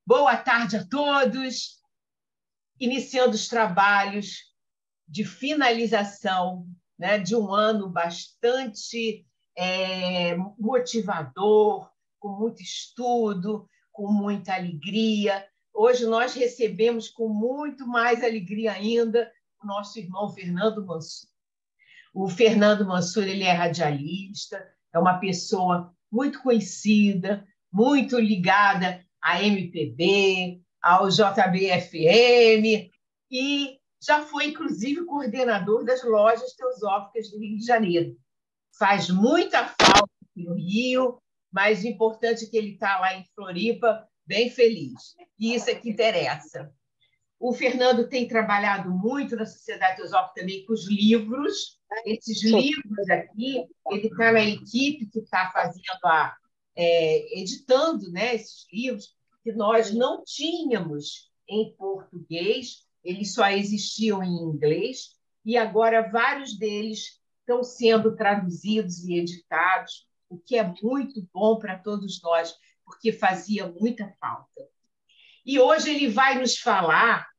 Boa tarde a todos. Iniciando os trabalhos de finalização, né, de um ano bastante motivador, com muito estudo, com muita alegria. Hoje nós recebemos com muito mais alegria ainda o nosso irmão Fernando Mansur. O Fernando Mansur, ele é radialista, é uma pessoa muito conhecida, muito ligada à MPB, ao JBFM, e já foi, inclusive, coordenador das lojas teosóficas do Rio de Janeiro. Faz muita falta aqui no Rio, mas o importante é que ele está lá em Floripa, bem feliz. E isso é que interessa. O Fernando tem trabalhado muito na Sociedade Teosófica também com os livros. Esses livros aqui, ele está na equipe que está fazendo editando, né, esses livros, que nós não tínhamos em português, eles só existiam em inglês, e agora vários deles estão sendo traduzidos e editados, o que é muito bom para todos nós, porque fazia muita falta. E hoje ele vai nos falar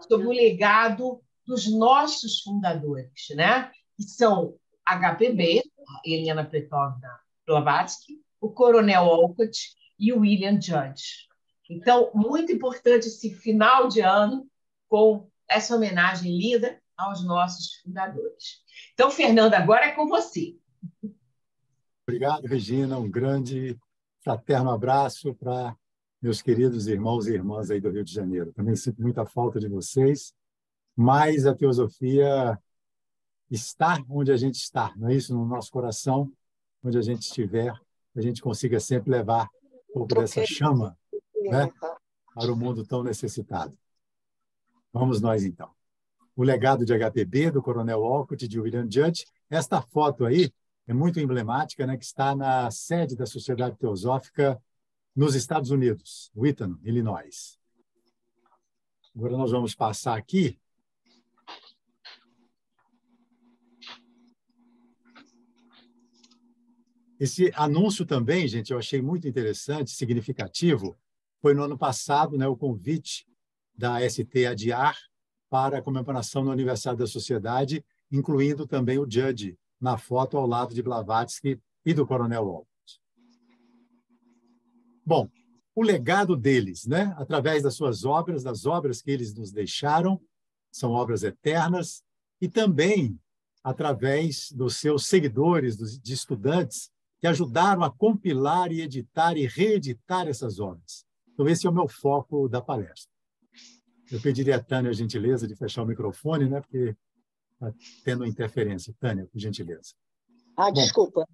sobre o legado dos nossos fundadores, né? Que são HPB, Helena Petovna Blavatsky, o Coronel Olcott e o William Judge. Então, muito importante esse final de ano com essa homenagem linda aos nossos fundadores. Então, Fernando, agora é com você. Obrigado, Regina. Um grande, fraterno abraço para meus queridos irmãos e irmãs aí do Rio de Janeiro. Também sinto muita falta de vocês, mas a teosofia está onde a gente está, não é isso? No nosso coração, onde a gente estiver, a gente consiga sempre levar um pouco dessa chama, né, para o mundo tão necessitado. Vamos nós, então. O legado de HPB, do Coronel Olcott e de William Judge. Esta foto aí é muito emblemática, né, que está na sede da Sociedade Teosófica nos Estados Unidos, Wheaton, Illinois. Agora nós vamos passar aqui. Esse anúncio também, gente, eu achei muito interessante, significativo. Foi no ano passado, né, o convite da ST adiar para a comemoração do aniversário da sociedade, incluindo também o Judge na foto ao lado de Blavatsky e do Coronel Olcott. Bom, o legado deles, né, através das suas obras, das obras que eles nos deixaram, são obras eternas, e também através dos seus seguidores, de estudantes, que ajudaram a compilar e editar e reeditar essas obras. Então, esse é o meu foco da palestra. Eu pediria a Tânia a gentileza de fechar o microfone, né, porque está tendo interferência. Tânia, por gentileza. Bom, desculpa.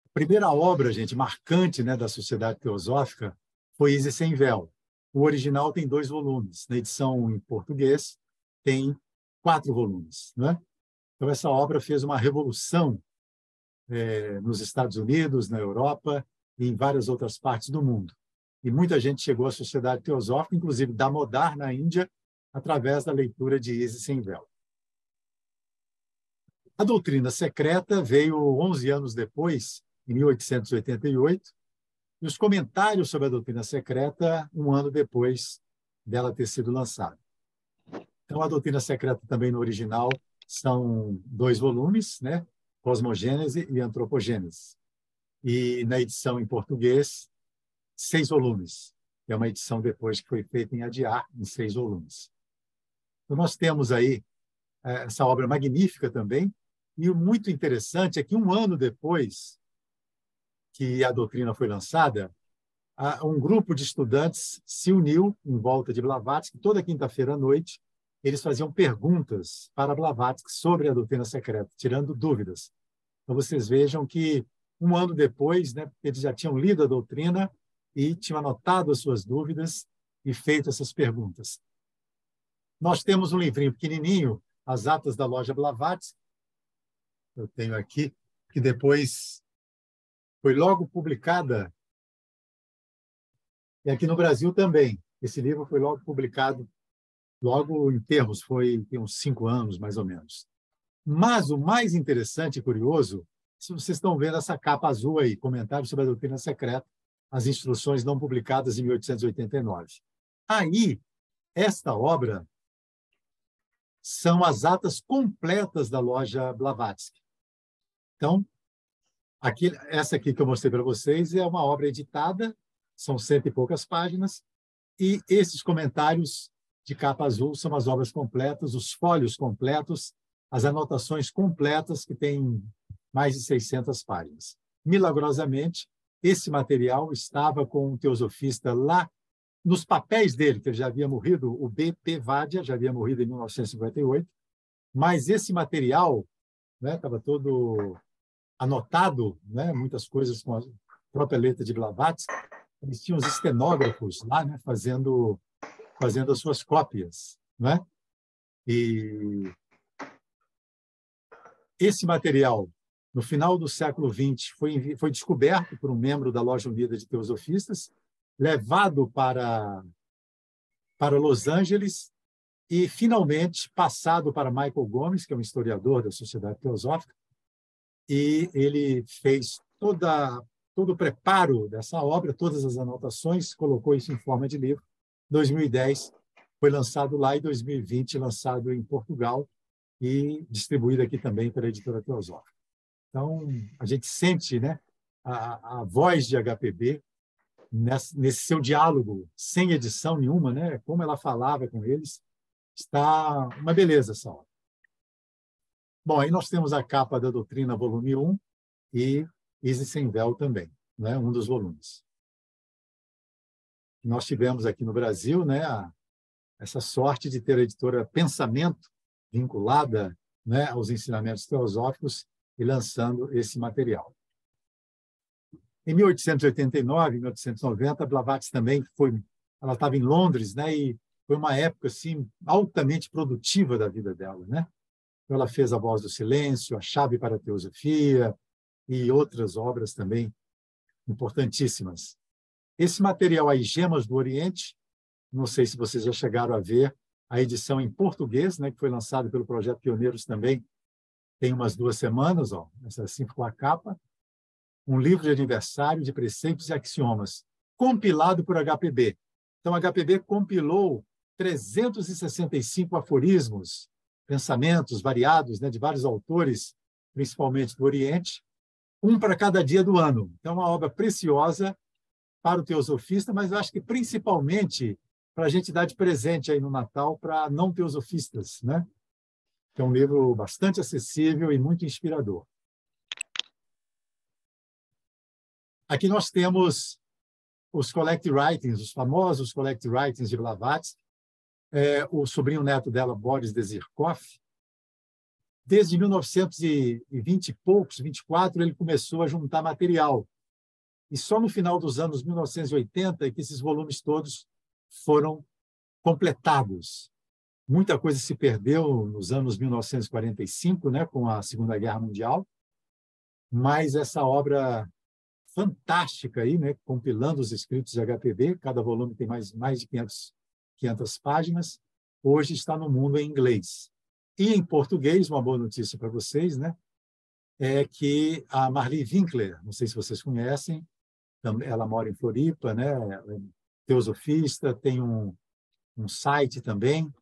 A primeira obra, gente, marcante, né, da Sociedade Teosófica foi Isis Sem Véu. O original tem 2 volumes. Na edição em português, tem 4 volumes. Né? Então, essa obra fez uma revolução nos Estados Unidos, na Europa e em várias outras partes do mundo. E muita gente chegou à Sociedade Teosófica, inclusive Damodar, na Índia, através da leitura de Isis Sem Véu. A doutrina secreta veio 11 anos depois, em 1888, e os comentários sobre a doutrina secreta 1 ano depois dela ter sido lançada. Então, a doutrina secreta também no original são 2 volumes, né? Cosmogênese e Antropogênese. E na edição em português, 6 volumes. É uma edição depois que foi feita em adiar, em 6 volumes. Então, nós temos aí essa obra magnífica também, e o muito interessante é que 1 ano depois que a doutrina foi lançada, um grupo de estudantes se uniu em volta de Blavatsky. Toda quinta-feira à noite, eles faziam perguntas para Blavatsky sobre a doutrina secreta, tirando dúvidas. Então, vocês vejam que 1 ano depois, né, eles já tinham lido a doutrina e tinham anotado as suas dúvidas e feito essas perguntas. Nós temos um livrinho pequenininho, As Atas da Loja Blavatsky, eu tenho aqui, que depois foi logo publicada, e aqui no Brasil também. Esse livro foi logo publicado, logo em termos, tem uns 5 anos, mais ou menos. Mas o mais interessante e curioso, se vocês estão vendo essa capa azul aí, comentário sobre a doutrina secreta, as instruções não publicadas em 1889. Aí, esta obra são as atas completas da loja Blavatsky. Então, essa aqui que eu mostrei para vocês é uma obra editada, são 100 e poucas páginas, e esses comentários de capa azul são as obras completas, os fólios completos, as anotações completas, que têm mais de 600 páginas. Milagrosamente, esse material estava com um teosofista lá, nos papéis dele, que ele já havia morrido, o B.P. Vadia, já havia morrido em 1958, mas esse material, né, estava todo anotado, né, muitas coisas com a própria letra de Blavatsky. Eles tinham os estenógrafos lá, né, fazendo as suas cópias, né? E esse material, no final do século XX, foi descoberto por um membro da Loja Unida de Teosofistas, levado para Los Angeles e, finalmente, passado para Michael Gomes, que é um historiador da Sociedade Teosófica, e ele fez todo o preparo dessa obra, todas as anotações, colocou isso em forma de livro. 2010 foi lançado lá e 2020 lançado em Portugal e distribuído aqui também pela Editora Teosófica. Então, a gente sente, né, a voz de HPB nesse seu diálogo, sem edição nenhuma, né, como ela falava com eles. Está uma beleza essa obra. Bom, aí nós temos a capa da Doutrina, volume 1, e Isis sem Véu também, né, um dos volumes. Nós tivemos aqui no Brasil, né, essa sorte de ter a editora Pensamento vinculada, né, aos ensinamentos teosóficos e lançando esse material. Em 1889, 1890, Blavatsky também ela estava em Londres, né, e foi uma época assim altamente produtiva da vida dela, né? Ela fez A Voz do Silêncio, A Chave para a Teosofia e outras obras também importantíssimas. Esse material aí, Gemas do Oriente, não sei se vocês já chegaram a ver a edição em português, né, que foi lançada pelo Projeto Pioneiros também, tem umas 2 semanas, ó, essa assim ficou a capa, um livro de aniversário de preceitos e axiomas, compilado por HPB. Então, a HPB compilou 365 aforismos, pensamentos variados, né, de vários autores, principalmente do Oriente, um para cada dia do ano. Então, uma obra preciosa para o teosofista, mas eu acho que principalmente para a gente dar de presente aí no Natal para não teosofistas, né? É um livro bastante acessível e muito inspirador. Aqui nós temos os Collect Writings, os famosos Collect Writings de Blavatsky, o sobrinho neto dela, Boris Dezirkov. Desde 1920 e poucos, 24, ele começou a juntar material. E só no final dos anos 1980 é que esses volumes todos foram completados. Muita coisa se perdeu nos anos 1945, né, com a Segunda Guerra Mundial, mas essa obra fantástica aí, né, compilando os escritos de HPB, cada volume tem mais de 500 páginas, hoje está no mundo em inglês. E em português, uma boa notícia para vocês, né, é que a Marli Winkler, não sei se vocês conhecem, ela mora em Floripa, né, teosofista, tem um site também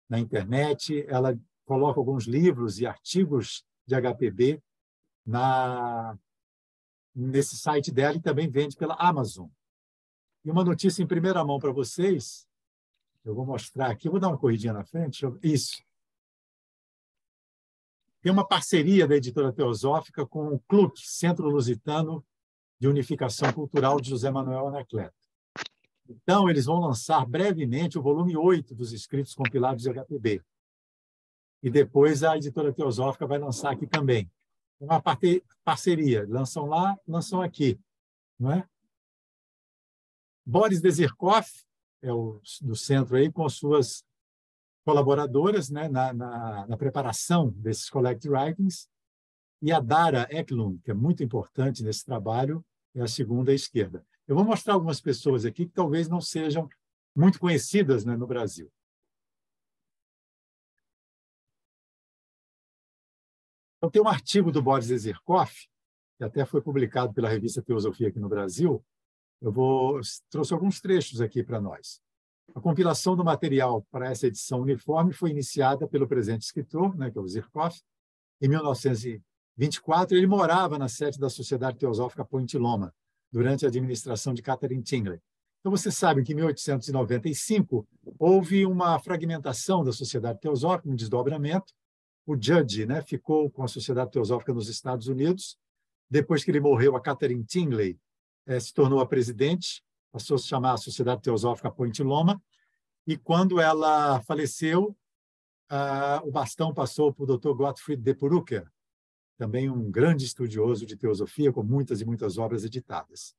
na internet, ela coloca alguns livros e artigos de HPB nesse site dela e também vende pela Amazon. E uma notícia em primeira mão para vocês, eu vou mostrar aqui, eu vou dar uma corridinha na frente, isso. Tem uma parceria da Editora Teosófica com o CLUC, Centro Lusitano de Unificação Cultural de José Manuel Anacleto. Então, eles vão lançar brevemente o volume 8 dos escritos compilados de HPB. E depois a Editora Teosófica vai lançar aqui também. Uma parceria, lançam lá, lançam aqui. Não é? Boris Dezirkov, do centro aí, com suas colaboradoras, né, na preparação desses Collect Writings, e a Dara Eklund, que é muito importante nesse trabalho, é a segunda à esquerda. Eu vou mostrar algumas pessoas aqui que talvez não sejam muito conhecidas, né, no Brasil. Então, tem um artigo do Boris Dezirkov, que até foi publicado pela revista Teosofia aqui no Brasil, trouxe alguns trechos aqui para nós. A compilação do material para essa edição uniforme foi iniciada pelo presente escritor, né, que é o Zirkoff, em 1924. Ele morava na sede da Sociedade Teosófica Point Loma, durante a administração de Catherine Tingley. Então, vocês sabem que em 1895 houve uma fragmentação da Sociedade Teosófica, um desdobramento. O Judge, né, ficou com a Sociedade Teosófica nos Estados Unidos. Depois que ele morreu, a Catherine Tingley se tornou a presidente, passou a se chamar a Sociedade Teosófica Point Loma, e quando ela faleceu, o bastão passou para o Dr. Gottfried de Purucker, também um grande estudioso de teosofia, com muitas e muitas obras editadas.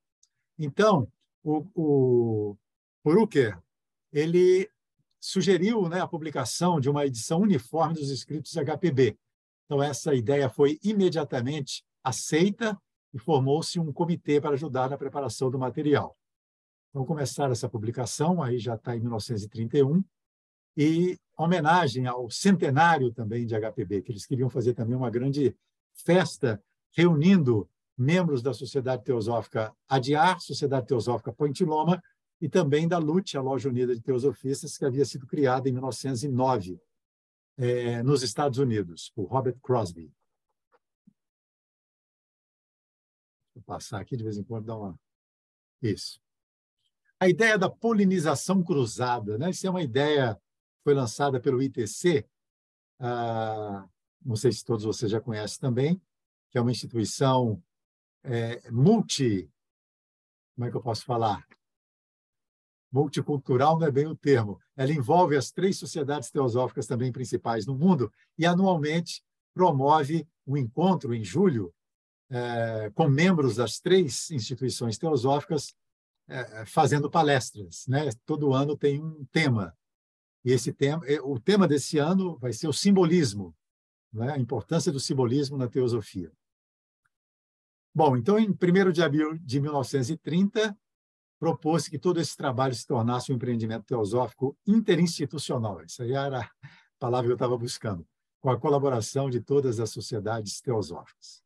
Então, o Purucker, ele sugeriu, né, a publicação de uma edição uniforme dos escritos de HPB. Então, essa ideia foi imediatamente aceita e formou-se um comitê para ajudar na preparação do material. Então, começaram essa publicação, aí já está em 1931, e homenagem ao centenário também de HPB, que eles queriam fazer também uma grande festa, reunindo membros da Sociedade Teosófica Adyar, Sociedade Teosófica Point Loma, e também da LUT, a Loja Unida de Teosofistas, que havia sido criada em 1909, nos Estados Unidos, por Robert Crosby. Vou passar aqui, de vez em quando, dar uma... Isso. A ideia da polinização cruzada, né? Isso é uma ideia que foi lançada pelo ITC, não sei se todos vocês já conhecem também, que é uma instituição como é que eu posso falar? Multicultural não é bem o termo. Ela envolve as 3 sociedades teosóficas também principais no mundo e, anualmente, promove um encontro em julho com membros das 3 instituições teosóficas fazendo palestras, né? Todo ano tem um tema. E o tema desse ano vai ser o simbolismo, né? A importância do simbolismo na teosofia. Bom, então, em 1º de abril de 1930, propôs que todo esse trabalho se tornasse um empreendimento teosófico interinstitucional. Isso aí era a palavra que eu estava buscando, com a colaboração de todas as sociedades teosóficas.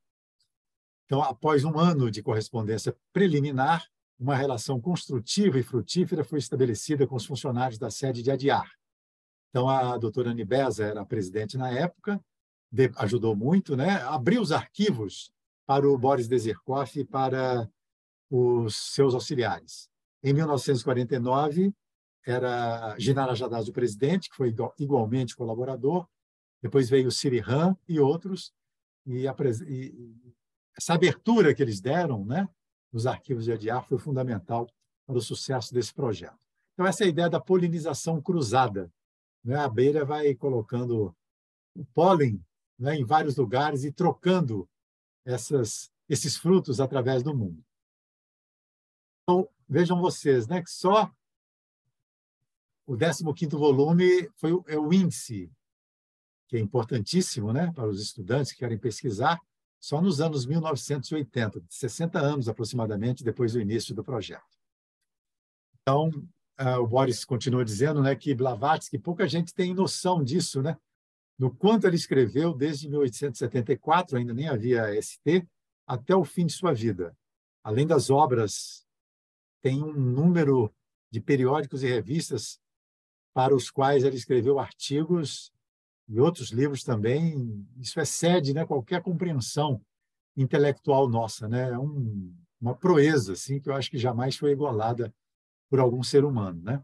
Então, após um ano de correspondência preliminar, uma relação construtiva e frutífera foi estabelecida com os funcionários da sede de Adyar. Então, a doutora Anibesa era a presidente na época, ajudou muito, né? Abriu os arquivos para o Boris Zirkoff e para os seus auxiliares. Em 1949, era Ginara Jadaz o presidente, que foi igualmente colaborador. Depois veio o Siri Han e outros. E essa abertura que eles deram, né, nos arquivos de Adyar foi fundamental para o sucesso desse projeto. Então, essa é a ideia da polinização cruzada, né? A abelha vai colocando o pólen, né, em vários lugares e trocando esses frutos através do mundo. Então, vejam vocês, né, que só o 15º volume é o índice, que é importantíssimo, né, para os estudantes que querem pesquisar, só nos anos 1980, 60 anos aproximadamente depois do início do projeto. Então, o Boris continua dizendo, né, que Blavatsky, pouca gente tem noção disso, né, do quanto ele escreveu desde 1874, ainda nem havia ST, até o fim de sua vida. Além das obras, tem um número de periódicos e revistas para os quais ele escreveu artigos e outros livros também. Isso excede, né, qualquer compreensão intelectual nossa, né? É uma proeza assim, que eu acho que jamais foi igualada por algum ser humano, né?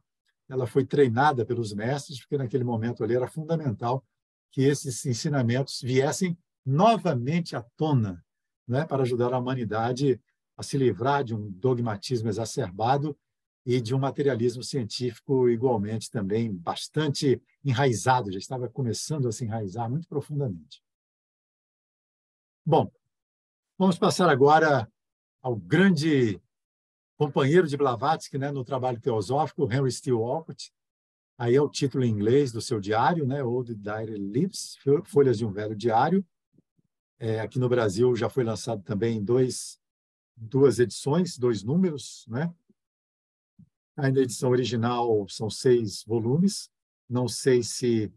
Ela foi treinada pelos mestres, porque naquele momento ali era fundamental que esses ensinamentos viessem novamente à tona, né, para ajudar a humanidade a se livrar de um dogmatismo exacerbado e de um materialismo científico igualmente também bastante enraizado, já estava começando a se enraizar muito profundamente. Bom, vamos passar agora ao grande companheiro de Blavatsky, né, no trabalho teosófico, Henry Steele Olcott. Aí é o título em inglês do seu diário, né, Old Diary Leaves, Folhas de um Velho Diário. Aqui no Brasil já foi lançado também duas edições, 2 números, né? Aí na edição original são 6 volumes. Não sei se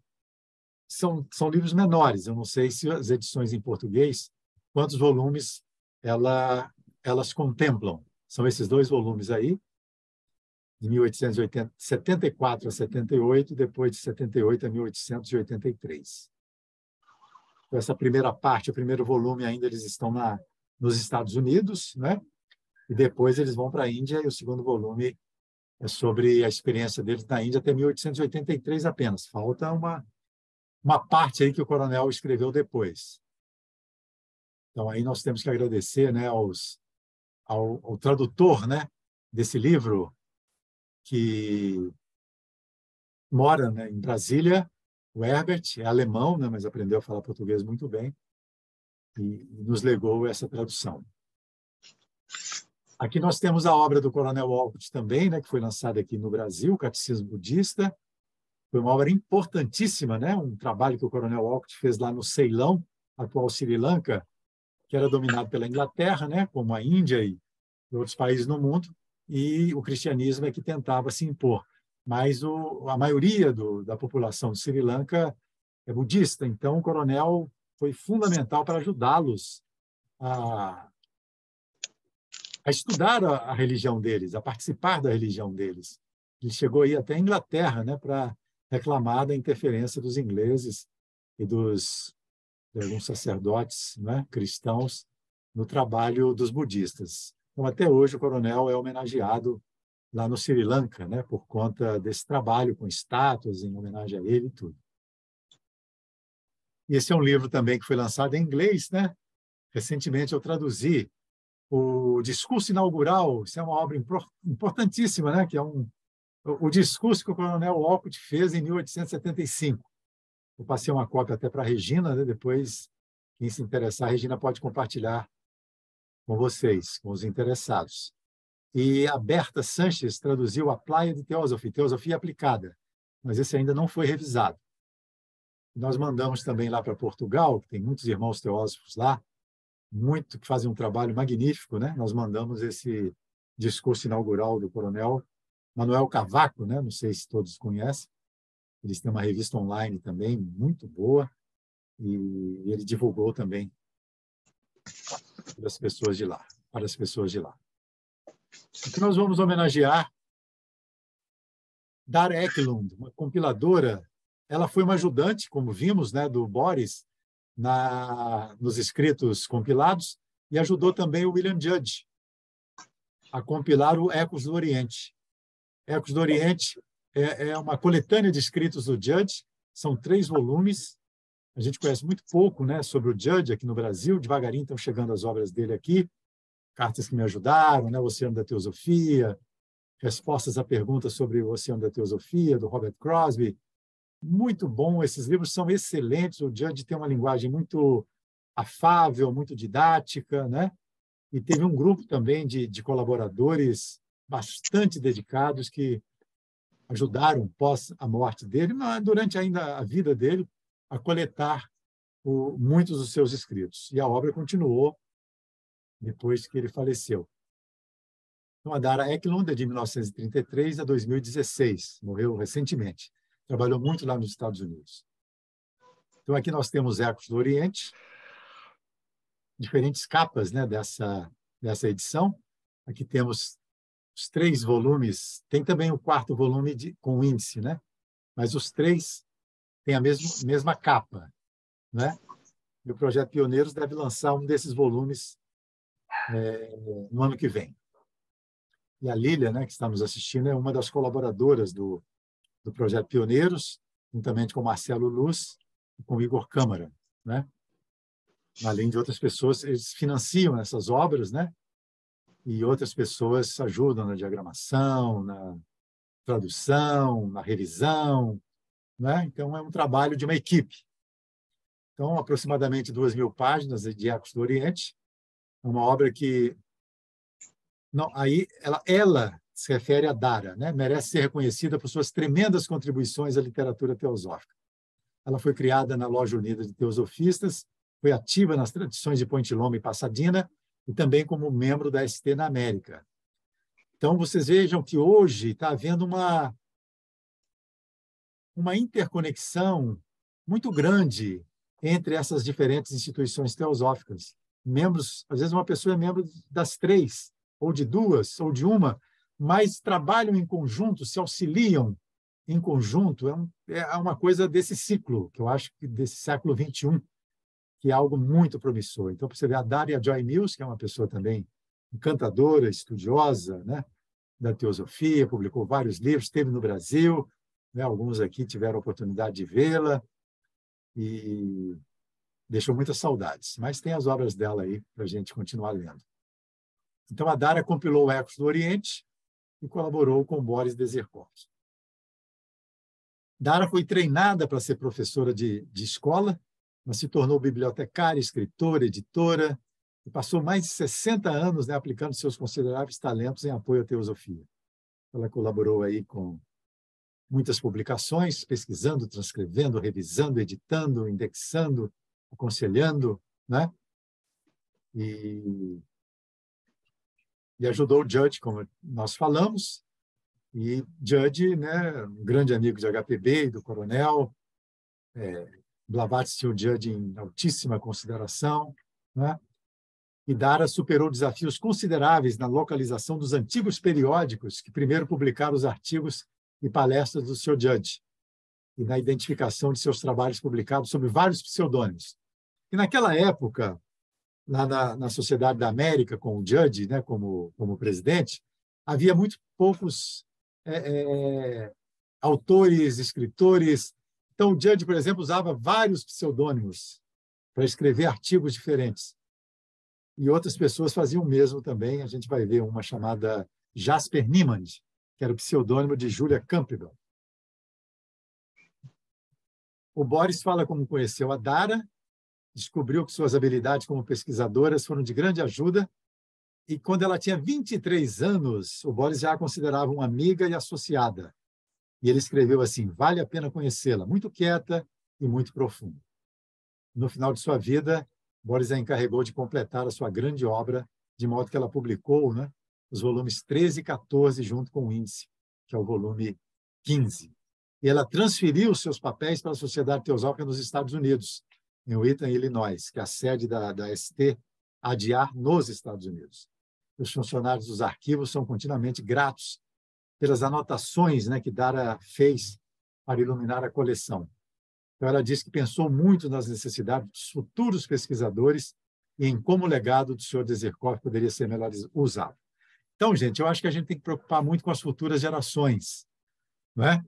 são livros menores. Eu não sei se as edições em português, quantos volumes elas contemplam. São esses 2 volumes aí, de 1874 a 78, depois de 78 a 1883. Então, essa primeira parte, o primeiro volume, ainda eles estão nos Estados Unidos, né? E depois eles vão para a Índia, e o segundo volume é sobre a experiência deles na Índia até 1883 apenas. Falta uma parte aí que o coronel escreveu depois. Então, aí nós temos que agradecer, né, ao tradutor, né, desse livro, que mora, né, em Brasília, o Herbert, é alemão, né, mas aprendeu a falar português muito bem, e nos legou essa tradução. Aqui nós temos a obra do Coronel Walcott também, né, que foi lançada aqui no Brasil, o Catecismo Budista. Foi uma obra importantíssima, né, um trabalho que o Coronel Walcott fez lá no Ceilão, atual Sri Lanka, que era dominado pela Inglaterra, né, como a Índia e outros países no mundo, e o cristianismo é que tentava se impor. Mas a maioria da população de Sri Lanka é budista, então o coronel foi fundamental para ajudá-los a estudar a religião deles, a participar da religião deles. Ele chegou aí até a Inglaterra, né, para reclamar da interferência dos ingleses e de alguns sacerdotes, né, cristãos no trabalho dos budistas. Então, até hoje, o coronel é homenageado lá no Sri Lanka, né, por conta desse trabalho com estátuas em homenagem a ele e tudo. E esse é um livro também que foi lançado em inglês, né? Recentemente eu traduzi o discurso inaugural. Isso é uma obra importantíssima, né? Que é o discurso que o coronel Walcott fez em 1875. Eu passei uma cópia até para a Regina, né? Depois, quem se interessar, a Regina pode compartilhar com vocês, com os interessados. E a Berta Sanches traduziu Applied Theosophy, Teosofia Aplicada, mas esse ainda não foi revisado. Nós mandamos também lá para Portugal, que tem muitos irmãos teósofos lá, que fazem um trabalho magnífico, né? Nós mandamos esse discurso inaugural do coronel Manuel Cavaco, né? Não sei se todos conhecem. Eles têm uma revista online também muito boa, e ele divulgou também para as pessoas de lá. Então, nós vamos homenagear Dara Eklund, uma compiladora. Ela foi uma ajudante, como vimos, né, do Boris, nos escritos compilados, e ajudou também o William Judge a compilar o Ecos do Oriente. Ecos do Oriente é uma coletânea de escritos do Judge, são 3 volumes. A gente conhece muito pouco, né, sobre o Judge aqui no Brasil, devagarinho estão chegando as obras dele aqui, Cartas que me ajudaram, né, o Oceano da Teosofia, Respostas a perguntas sobre o Oceano da Teosofia, do Robert Crosby. Muito bom, esses livros são excelentes, o Judge tem uma linguagem muito afável, muito didática, né? E teve um grupo também de colaboradores bastante dedicados que ajudaram, pós a morte dele, mas durante ainda a vida dele, a coletar muitos dos seus escritos. E a obra continuou depois que ele faleceu. Então, a Dara Eklund é de 1933 a 2016, morreu recentemente. Trabalhou muito lá nos Estados Unidos. Então, aqui nós temos Ecos do Oriente, diferentes capas, né, dessa edição. Aqui temos os 3 volumes, tem também o 4º volume com índice, né? Mas os 3 têm a mesma capa, né? E o Projeto Pioneiros deve lançar um desses volumes no ano que vem. E a Lília, né, que está nos assistindo, é uma das colaboradoras do Projeto Pioneiros, juntamente com Marcelo Luz e com Igor Câmara, né? Além de outras pessoas, eles financiam essas obras, né? E outras pessoas ajudam na diagramação, na tradução, na revisão, né? Então, é um trabalho de uma equipe. Então, aproximadamente 2.000 páginas de Ecos do Oriente, é uma obra que aí ela se refere a Dara, né? Merece ser reconhecida por suas tremendas contribuições à literatura teosófica. Ela foi criada na Loja Unida de Teosofistas, foi ativa nas tradições de Ponte Loma e Pasadena e também como membro da ST na América. Então, vocês vejam que hoje está havendo uma interconexão muito grande entre essas diferentes instituições teosóficas. Membros, às vezes uma pessoa é membro das 3, ou de duas, ou de uma, mas trabalham em conjunto, se auxiliam em conjunto. É uma coisa desse ciclo, que eu acho que desse século XXI, que é algo muito promissor. Então, você vê a Daria Joy Mills, que é uma pessoa também encantadora, estudiosa, né, da teosofia, publicou vários livros, esteve no Brasil, né, alguns aqui tiveram a oportunidade de vê-la, e deixou muitas saudades. Mas tem as obras dela aí para a gente continuar lendo. Então, a Daria compilou Ecos do Oriente e colaborou com Boris Dezerkov. Daria foi treinada para ser professora de escola, mas se tornou bibliotecária, escritora, editora, e passou mais de 60 anos, né, aplicando seus consideráveis talentos em apoio à teosofia. Ela colaborou aí com muitas publicações, pesquisando, transcrevendo, revisando, editando, indexando, aconselhando, né? E ajudou o Judge, como nós falamos, e Judge, né, um grande amigo de HPB e do Coronel, Blavatsky tinha o Judge em altíssima consideração, né? E Daria superou desafios consideráveis na localização dos antigos periódicos que primeiro publicaram os artigos e palestras do Sr. Judge, e na identificação de seus trabalhos publicados sob vários pseudônimos. E naquela época, lá na Sociedade da América, com o Judge, né, como presidente, havia muito poucos autores, escritores. Então, o Judge, por exemplo, usava vários pseudônimos para escrever artigos diferentes. E outras pessoas faziam o mesmo também. A gente vai ver uma chamada Jasper Niemand, que era o pseudônimo de Julia Campbell. O Boris fala como conheceu a Daria, descobriu que suas habilidades como pesquisadoras foram de grande ajuda, e quando ela tinha 23 anos, o Boris já a considerava uma amiga e associada. E ele escreveu assim: vale a pena conhecê-la, muito quieta e muito profunda. No final de sua vida, Boris a encarregou de completar a sua grande obra, de modo que ela publicou, né, os volumes 13 e 14, junto com o índice, que é o volume 15. E ela transferiu seus papéis para a Sociedade Teosófica nos Estados Unidos, em Wheaton, Illinois, que é a sede da ST ADR nos Estados Unidos. Os funcionários dos arquivos são continuamente gratos pelas anotações, né, que Daria fez para iluminar a coleção. Então, ela disse que pensou muito nas necessidades dos futuros pesquisadores e em como o legado do Sr. Dezerkov poderia ser melhor usado. Então, gente, eu acho que a gente tem que preocupar muito com as futuras gerações, não é?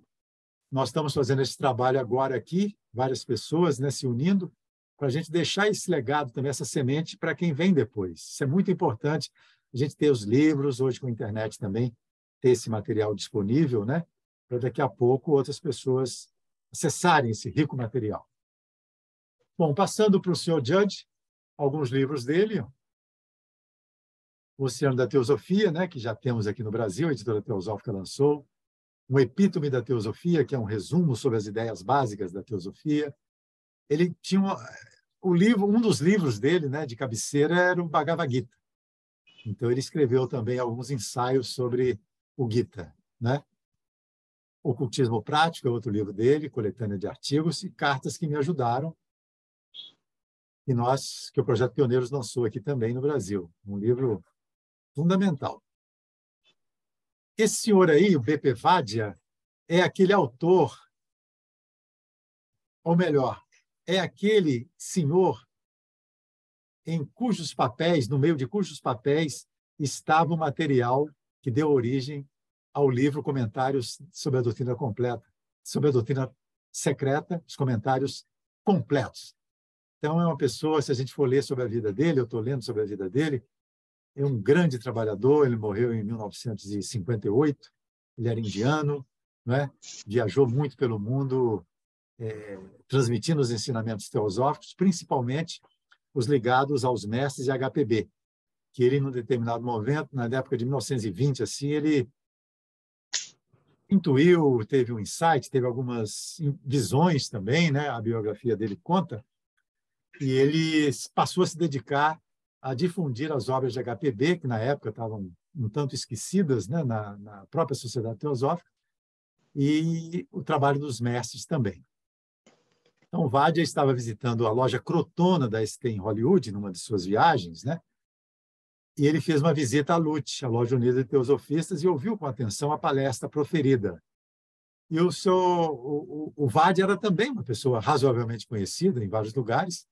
Nós estamos fazendo esse trabalho agora aqui, várias pessoas, né, se unindo, para a gente deixar esse legado também, essa semente, para quem vem depois. Isso é muito importante, a gente ter os livros, hoje com a internet também, ter esse material disponível, né, para daqui a pouco outras pessoas acessarem esse rico material. Bom, passando para o Sr. Judge, alguns livros dele. O Oceano da Teosofia, né, que já temos aqui no Brasil, a editora Teosófica lançou. Um Epítome da Teosofia, que é um resumo sobre as ideias básicas da teosofia. Ele tinha um dos livros dele, né, de cabeceira, era o Bhagavad Gita. Então, ele escreveu também alguns ensaios sobre o Gita, né? Ocultismo Prático é outro livro dele, coletânea de artigos e cartas que me ajudaram, que o Projeto Pioneiros lançou aqui também no Brasil. Um livro fundamental. Esse senhor aí, o B.P. Vadia, é aquele autor, ou melhor, é aquele senhor em cujos papéis, no meio de cujos papéis, estava o material que deu origem ao livro Comentários sobre a Doutrina Completa, sobre a Doutrina Secreta, os comentários completos. Então, é uma pessoa, se a gente for ler sobre a vida dele, eu estou lendo sobre a vida dele, é um grande trabalhador, ele morreu em 1958, ele era indiano, né? Viajou muito pelo mundo, transmitindo os ensinamentos teosóficos, principalmente os ligados aos mestres e HPB, que ele, num determinado momento, na época de 1920, assim, ele intuiu, teve um insight, teve algumas visões também, né? A biografia dele conta, e ele passou a se dedicar a difundir as obras de HPB, que na época estavam um tanto esquecidas, né, na própria Sociedade Teosófica, e o trabalho dos mestres também. Então, o Vadia estava visitando a loja Crotona da ST em Hollywood, numa de suas viagens, né, e ele fez uma visita à LUT, a Loja Unida de Teosofistas, e ouviu com atenção a palestra proferida. E o Vade era também uma pessoa razoavelmente conhecida em vários lugares,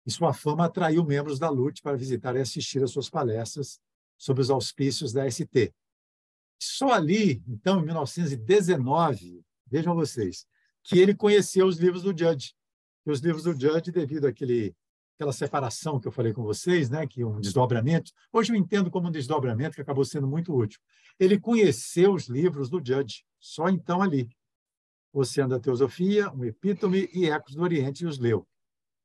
e sua fama atraiu membros da LUT para visitar e assistir às suas palestras sob os auspícios da ST. Só ali, então, em 1919, vejam vocês, que ele conheceu os livros do Judge. E os livros do Judge, devido àquela separação que eu falei com vocês, né, que um desdobramento, hoje eu entendo como um desdobramento que acabou sendo muito útil. Ele conheceu os livros do Judge, só então ali. Oceano da Teosofia, um Epítome e Ecos do Oriente, e os leu.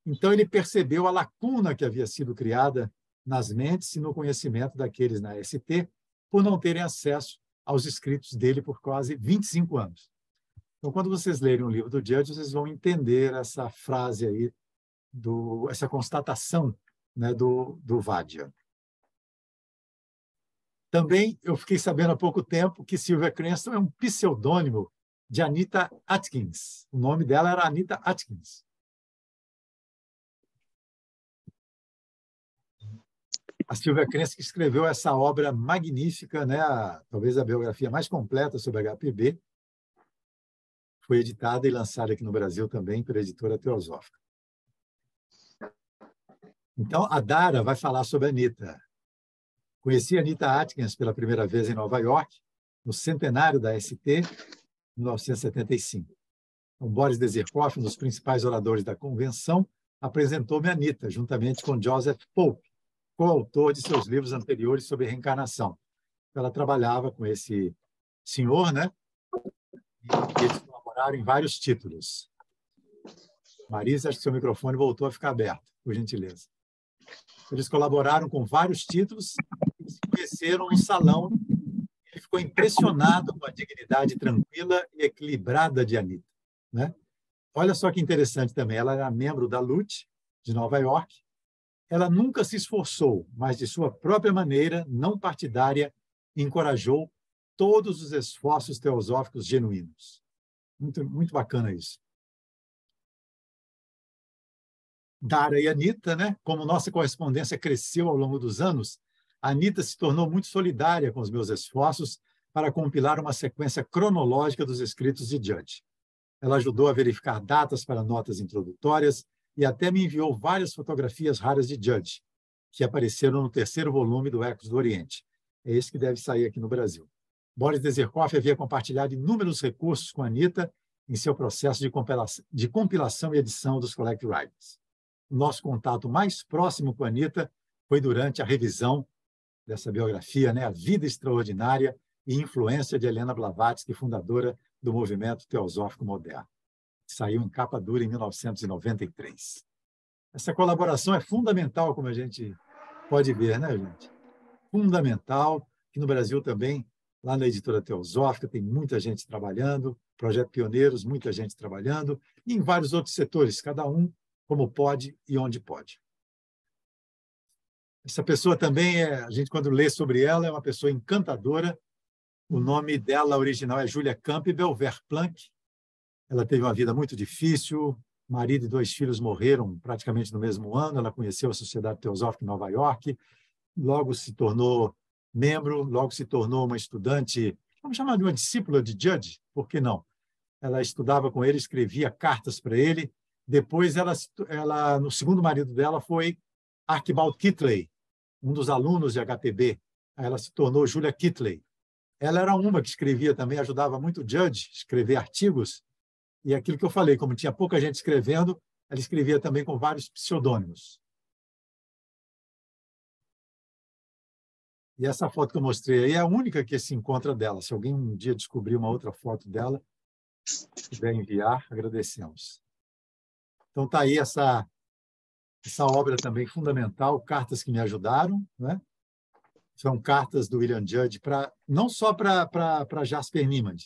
Então, ele percebeu a lacuna que havia sido criada nas mentes e no conhecimento daqueles na ST por não terem acesso aos escritos dele por quase 25 anos. Então, quando vocês lerem o livro do Judge, vocês vão entender essa frase aí, essa constatação, né, do Vajja. Também eu fiquei sabendo há pouco tempo que Sylvia Cranston é um pseudônimo de Anita Atkins. O nome dela era Anita Atkins. A Sylvia Cranston escreveu essa obra magnífica, né, talvez a biografia mais completa sobre HPB, foi editada e lançada aqui no Brasil também pela editora Teosófica. Então, a Dara vai falar sobre a Anita. Conheci a Anita Atkins pela primeira vez em Nova York, no centenário da ST, em 1975. O Boris Dezerkoff, um dos principais oradores da convenção, apresentou-me a Anita, juntamente com Joseph Pope, coautor de seus livros anteriores sobre reencarnação. Ela trabalhava com esse senhor, né? E eles colaboraram em vários títulos. Marisa, acho que seu microfone voltou a ficar aberto, por gentileza. Eles colaboraram com vários títulos e se conheceram no salão. Ele ficou impressionado com a dignidade tranquila e equilibrada de Anita, né? Olha só que interessante também, ela era membro da LUT de Nova York. Ela nunca se esforçou, mas de sua própria maneira, não partidária, encorajou todos os esforços teosóficos genuínos. Muito, muito bacana isso. Dara e Anita, né? Como nossa correspondência cresceu ao longo dos anos, a Anita se tornou muito solidária com os meus esforços para compilar uma sequência cronológica dos escritos de Judge. Ela ajudou a verificar datas para notas introdutórias e até me enviou várias fotografias raras de Judge, que apareceram no terceiro volume do Ecos do Oriente. É esse que deve sair aqui no Brasil. Boris Dezerkoff havia compartilhado inúmeros recursos com a Anita em seu processo de compilação e edição dos Collect Writings. O nosso contato mais próximo com a Anita foi durante a revisão dessa biografia, né, A Vida Extraordinária e Influência de Helena Blavatsky, fundadora do movimento teosófico moderno. Saiu em capa dura em 1993. Essa colaboração é fundamental, como a gente pode ver, né, gente? Fundamental, que no Brasil também, lá na editora Teosófica, tem muita gente trabalhando, Projeto Pioneiros, muita gente trabalhando, e em vários outros setores, cada um como pode e onde pode. Essa pessoa também, a gente quando lê sobre ela, é uma pessoa encantadora. O nome dela original é Julia Campbell Verplanck. Ela teve uma vida muito difícil, marido e 2 filhos morreram praticamente no mesmo ano. Ela conheceu a Sociedade Teosófica em Nova York, logo se tornou membro, logo se tornou uma estudante, vamos chamar de uma discípula de Judge, por que não? Ela estudava com ele, escrevia cartas para ele. Depois, no segundo marido dela foi Archibald Kitley, um dos alunos de HPB. Ela se tornou Julia Kitley. Ela era uma que escrevia também, ajudava muito o Judge a escrever artigos. E aquilo que eu falei, como tinha pouca gente escrevendo, ela escrevia também com vários pseudônimos. E essa foto que eu mostrei aí é a única que se encontra dela. Se alguém um dia descobrir uma outra foto dela, quiser enviar, agradecemos. Então está aí essa obra também fundamental, cartas que me ajudaram, né? São cartas do William Judge, não só para Jasper Niemand.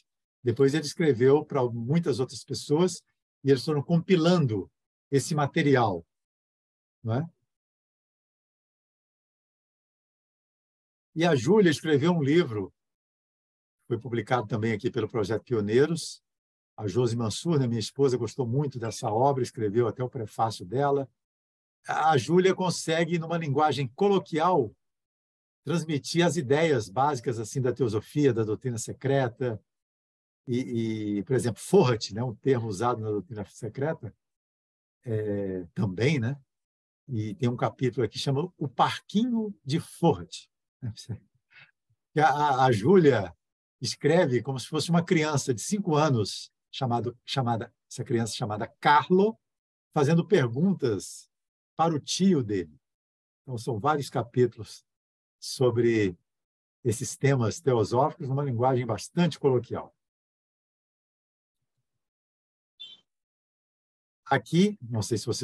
Depois ele escreveu para muitas outras pessoas e eles foram compilando esse material, não é? E a Júlia escreveu um livro, foi publicado também aqui pelo Projeto Pioneiros. A Josi Mansur, minha esposa, gostou muito dessa obra, escreveu até o prefácio dela. A Júlia consegue, numa linguagem coloquial, transmitir as ideias básicas assim da teosofia, da doutrina secreta. Por exemplo, Fohat, né, um termo usado na doutrina secreta, também, né? E tem um capítulo aqui que chama O Parquinho de Fohat. A Júlia escreve como se fosse uma criança de 5 anos, essa criança chamada Carlo, fazendo perguntas para o tio dele. Então, são vários capítulos sobre esses temas teosóficos, numa linguagem bastante coloquial. Aqui, não sei se você